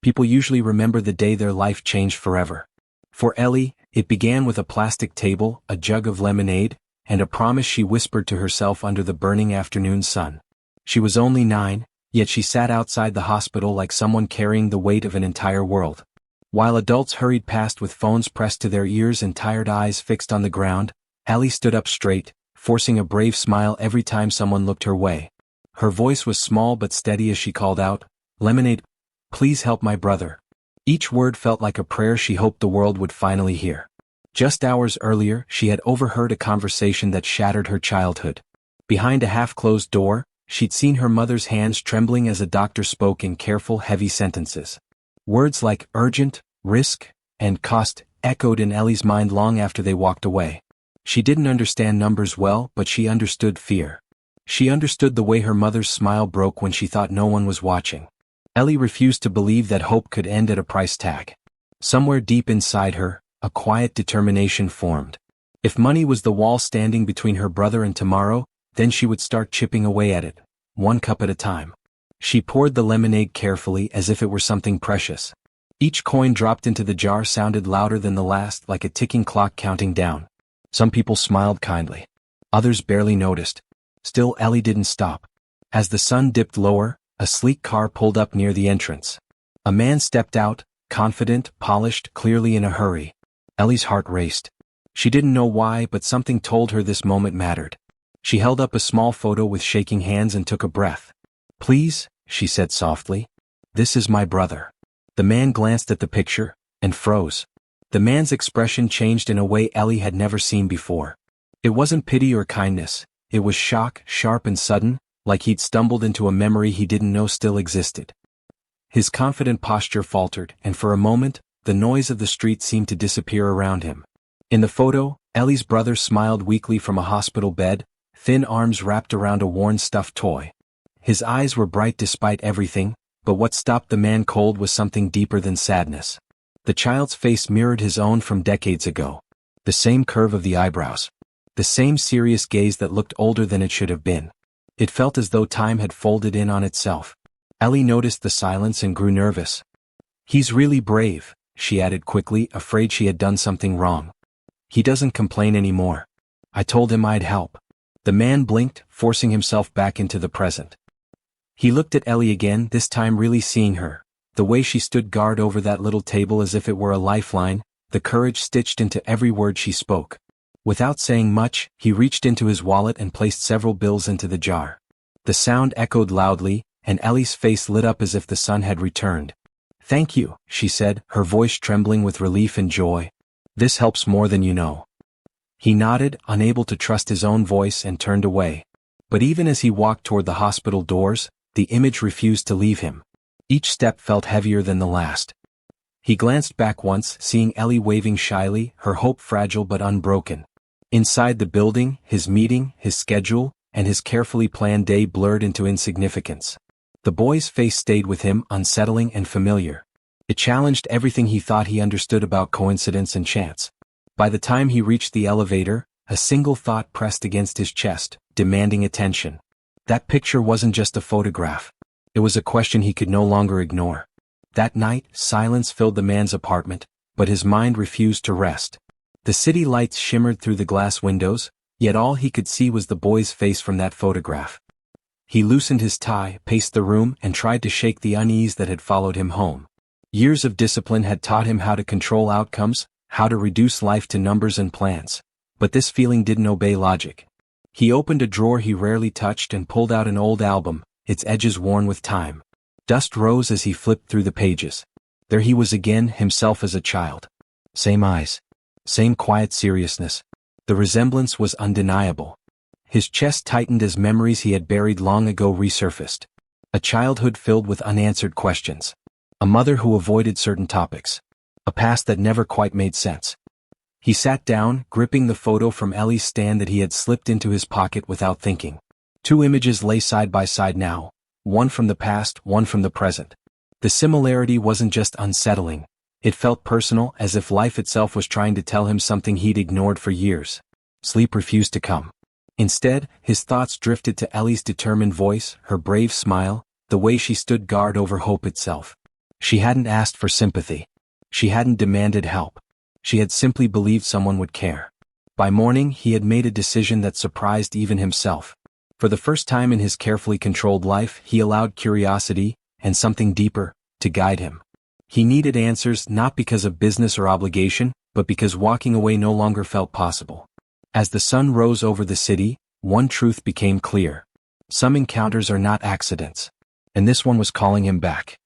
People usually remember the day their life changed forever. For Ellie, it began with a plastic table, a jug of lemonade, and a promise she whispered to herself under the burning afternoon sun. She was only 9, yet she sat outside the hospital like someone carrying the weight of an entire world. While adults hurried past with phones pressed to their ears and tired eyes fixed on the ground, Ellie stood up straight, forcing a brave smile every time someone looked her way. Her voice was small but steady as she called out, "Lemonade, please help my brother." Each word felt like a prayer she hoped the world would finally hear. Just hours earlier, she had overheard a conversation that shattered her childhood. Behind a half-closed door, she'd seen her mother's hands trembling as a doctor spoke in careful, heavy sentences. Words like urgent, risk, and cost echoed in Ellie's mind long after they walked away. She didn't understand numbers well, but she understood fear. She understood the way her mother's smile broke when she thought no one was watching. Ellie refused to believe that hope could end at a price tag. Somewhere deep inside her, a quiet determination formed. If money was the wall standing between her brother and tomorrow, then she would start chipping away at it, one cup at a time. She poured the lemonade carefully as if it were something precious. Each coin dropped into the jar sounded louder than the last, like a ticking clock counting down. Some people smiled kindly. Others barely noticed. Still, Ellie didn't stop. As the sun dipped lower, a sleek car pulled up near the entrance. A man stepped out, confident, polished, clearly in a hurry. Ellie's heart raced. She didn't know why, but something told her this moment mattered. She held up a small photo with shaking hands and took a breath. "Please," she said softly. "This is my brother." The man glanced at the picture, and froze. The man's expression changed in a way Ellie had never seen before. It wasn't pity or kindness, it was shock, sharp and sudden, like he'd stumbled into a memory he didn't know still existed. His confident posture faltered, and for a moment, the noise of the street seemed to disappear around him. In the photo, Ellie's brother smiled weakly from a hospital bed, thin arms wrapped around a worn stuffed toy. His eyes were bright despite everything, but what stopped the man cold was something deeper than sadness. The child's face mirrored his own from decades ago. The same curve of the eyebrows. The same serious gaze that looked older than it should have been. It felt as though time had folded in on itself. Ellie noticed the silence and grew nervous. "He's really brave," she added quickly, afraid she had done something wrong. "He doesn't complain anymore. I told him I'd help." The man blinked, forcing himself back into the present. He looked at Ellie again, this time really seeing her. The way she stood guard over that little table as if it were a lifeline, the courage stitched into every word she spoke. Without saying much, he reached into his wallet and placed several bills into the jar. The sound echoed loudly, and Ellie's face lit up as if the sun had returned. "Thank you," she said, her voice trembling with relief and joy. "This helps more than you know." He nodded, unable to trust his own voice, and turned away. But even as he walked toward the hospital doors, the image refused to leave him. Each step felt heavier than the last. He glanced back once, seeing Ellie waving shyly, her hope fragile but unbroken. Inside the building, his meeting, his schedule, and his carefully planned day blurred into insignificance. The boy's face stayed with him, unsettling and familiar. It challenged everything he thought he understood about coincidence and chance. By the time he reached the elevator, a single thought pressed against his chest, demanding attention. That picture wasn't just a photograph. It was a question he could no longer ignore. That night, silence filled the man's apartment, but his mind refused to rest. The city lights shimmered through the glass windows, yet all he could see was the boy's face from that photograph. He loosened his tie, paced the room, and tried to shake the unease that had followed him home. Years of discipline had taught him how to control outcomes, how to reduce life to numbers and plans. But this feeling didn't obey logic. He opened a drawer he rarely touched and pulled out an old album, its edges worn with time. Dust rose as he flipped through the pages. There he was again, himself as a child. Same eyes. Same quiet seriousness. The resemblance was undeniable. His chest tightened as memories he had buried long ago resurfaced. A childhood filled with unanswered questions. A mother who avoided certain topics. A past that never quite made sense. He sat down, gripping the photo from Ellie's stand that he had slipped into his pocket without thinking. 2 images lay side by side now, one from the past, one from the present. The similarity wasn't just unsettling. It felt personal, as if life itself was trying to tell him something he'd ignored for years. Sleep refused to come. Instead, his thoughts drifted to Ellie's determined voice, her brave smile, the way she stood guard over hope itself. She hadn't asked for sympathy. She hadn't demanded help. She had simply believed someone would care. By morning, he had made a decision that surprised even himself. For the first time in his carefully controlled life, he allowed curiosity, and something deeper, to guide him. He needed answers not because of business or obligation, but because walking away no longer felt possible. As the sun rose over the city, one truth became clear. Some encounters are not accidents. And this one was calling him back.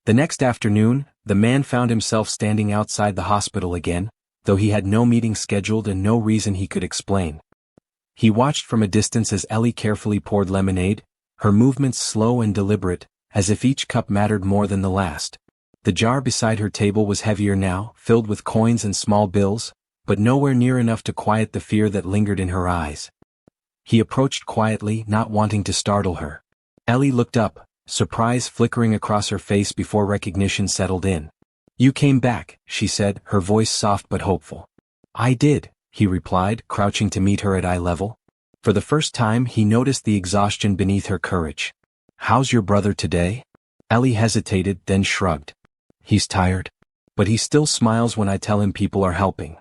The next afternoon, the man found himself standing outside the hospital again, though he had no meeting scheduled and no reason he could explain. He watched from a distance as Ellie carefully poured lemonade, her movements slow and deliberate, as if each cup mattered more than the last. The jar beside her table was heavier now, filled with coins and small bills, but nowhere near enough to quiet the fear that lingered in her eyes. He approached quietly, not wanting to startle her. Ellie looked up, surprise flickering across her face before recognition settled in. "You came back," she said, her voice soft but hopeful. "I did," he replied, crouching to meet her at eye level. For the first time he noticed the exhaustion beneath her courage. "How's your brother today?" Ellie hesitated, then shrugged. "He's tired. But he still smiles when I tell him people are helping."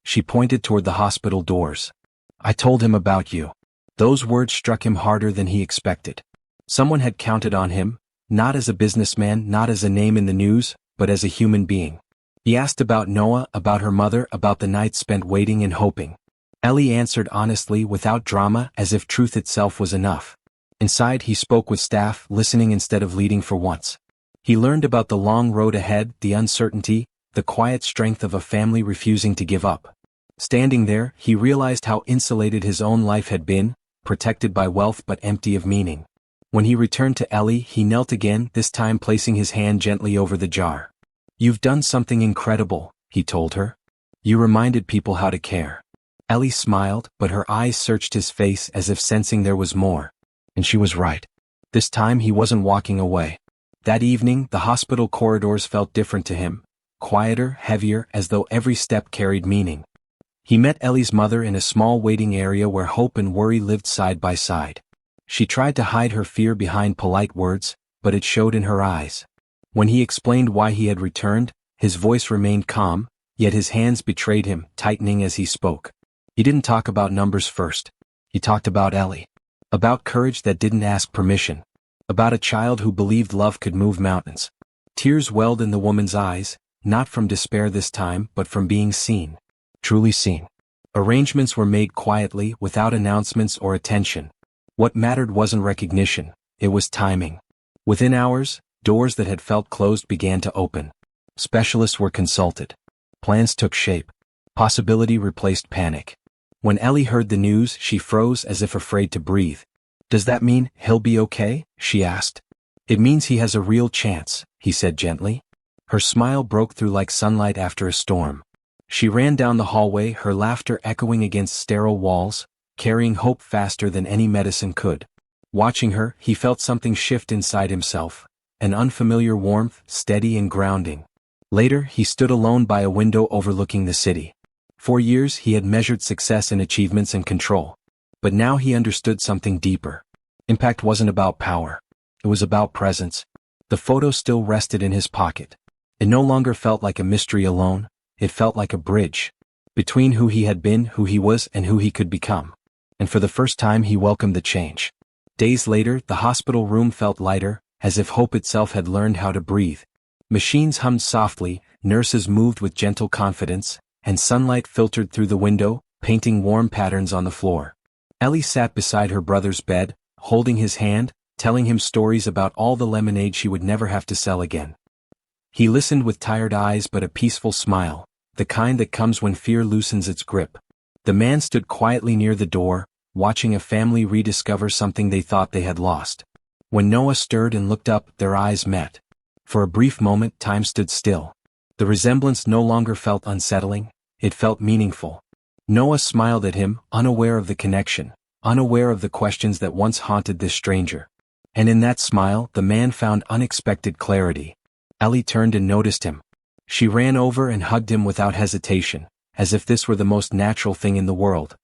She pointed toward the hospital doors. "I told him about you." Those words struck him harder than he expected. Someone had counted on him, not as a businessman, not as a name in the news, but as a human being. He asked about Noah, about her mother, about the nights spent waiting and hoping. Ellie answered honestly, without drama, as if truth itself was enough. Inside he spoke with staff, listening instead of leading for once. He learned about the long road ahead, the uncertainty, the quiet strength of a family refusing to give up. Standing there, he realized how insulated his own life had been, protected by wealth but empty of meaning. When he returned to Ellie, he knelt again, this time placing his hand gently over the jar. "You've done something incredible," he told her. "You reminded people how to care." Ellie smiled, but her eyes searched his face as if sensing there was more. And she was right. This time he wasn't walking away. That evening, the hospital corridors felt different to him, quieter, heavier, as though every step carried meaning. He met Ellie's mother in a small waiting area where hope and worry lived side by side. She tried to hide her fear behind polite words, but it showed in her eyes. When he explained why he had returned, his voice remained calm, yet his hands betrayed him, tightening as he spoke. He didn't talk about numbers first. He talked about Ellie. About courage that didn't ask permission. About a child who believed love could move mountains. Tears welled in the woman's eyes, not from despair this time, but from being seen. Truly seen. Arrangements were made quietly, without announcements or attention. What mattered wasn't recognition, it was timing. Within hours, doors that had felt closed began to open. Specialists were consulted. Plans took shape. Possibility replaced panic. When Ellie heard the news, she froze as if afraid to breathe. "Does that mean he'll be okay?" she asked. "It means he has a real chance," he said gently. Her smile broke through like sunlight after a storm. She ran down the hallway, her laughter echoing against sterile walls, carrying hope faster than any medicine could. Watching her, he felt something shift inside himself, an unfamiliar warmth, steady and grounding. Later, he stood alone by a window overlooking the city. For years he had measured success in achievements and control. But now he understood something deeper. Impact wasn't about power. It was about presence. The photo still rested in his pocket. It no longer felt like a mystery alone, it felt like a bridge. Between who he had been, who he was, and who he could become. And for the first time he welcomed the change. Days later, the hospital room felt lighter, as if hope itself had learned how to breathe. Machines hummed softly, nurses moved with gentle confidence, and sunlight filtered through the window, painting warm patterns on the floor. Ellie sat beside her brother's bed, holding his hand, telling him stories about all the lemonade she would never have to sell again. He listened with tired eyes but a peaceful smile, the kind that comes when fear loosens its grip. The man stood quietly near the door, watching a family rediscover something they thought they had lost. When Noah stirred and looked up, their eyes met. For a brief moment, time stood still. The resemblance no longer felt unsettling, it felt meaningful. Noah smiled at him, unaware of the connection, unaware of the questions that once haunted this stranger. And in that smile, the man found unexpected clarity. Ellie turned and noticed him. She ran over and hugged him without hesitation, as if this were the most natural thing in the world.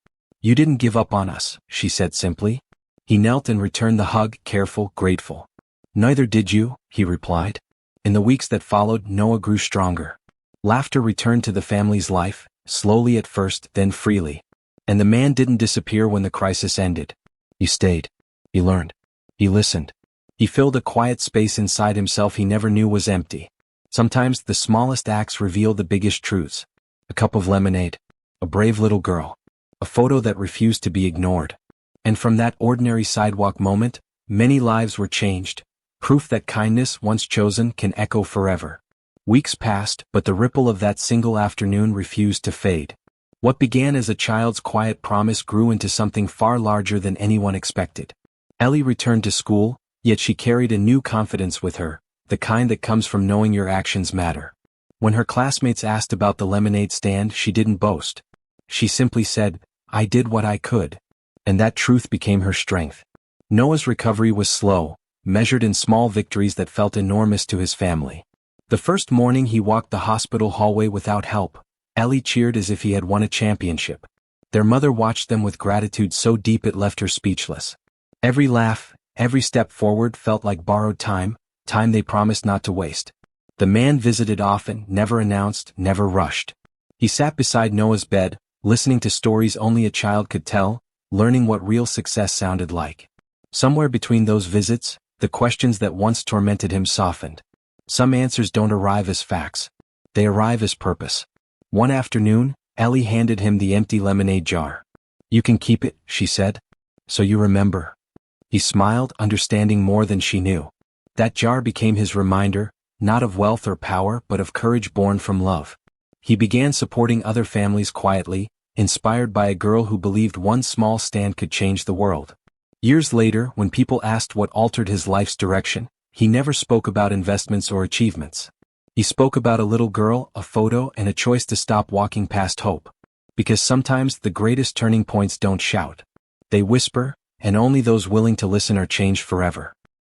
"You didn't give up on us," she said simply. He knelt and returned the hug, careful, grateful. "Neither did you," he replied. In the weeks that followed, Noah grew stronger. Laughter returned to the family's life, slowly at first, then freely. And the man didn't disappear when the crisis ended. He stayed. He learned. He listened. He filled a quiet space inside himself he never knew was empty. Sometimes the smallest acts reveal the biggest truths. A cup of lemonade. A brave little girl. A photo that refused to be ignored. And from that ordinary sidewalk moment, many lives were changed. Proof that kindness, once chosen, can echo forever. Weeks passed, but the ripple of that single afternoon refused to fade. What began as a child's quiet promise grew into something far larger than anyone expected. Ellie returned to school, yet she carried a new confidence with her, the kind that comes from knowing your actions matter. When her classmates asked about the lemonade stand, she didn't boast. She simply said, "I did what I could." And that truth became her strength. Noah's recovery was slow, measured in small victories that felt enormous to his family. The first morning he walked the hospital hallway without help, Ellie cheered as if he had won a championship. Their mother watched them with gratitude so deep it left her speechless. Every laugh, every step forward felt like borrowed time, time they promised not to waste. The man visited often, never announced, never rushed. He sat beside Noah's bed, listening to stories only a child could tell, learning what real success sounded like. Somewhere between those visits, the questions that once tormented him softened. Some answers don't arrive as facts. They arrive as purpose. One afternoon, Ellie handed him the empty lemonade jar. "You can keep it," she said. "So you remember." He smiled, understanding more than she knew. That jar became his reminder, not of wealth or power but of courage born from love. He began supporting other families quietly, inspired by a girl who believed one small stand could change the world. Years later, when people asked what altered his life's direction, he never spoke about investments or achievements. He spoke about a little girl, a photo, and a choice to stop walking past hope. Because sometimes the greatest turning points don't shout. They whisper, and only those willing to listen are changed forever.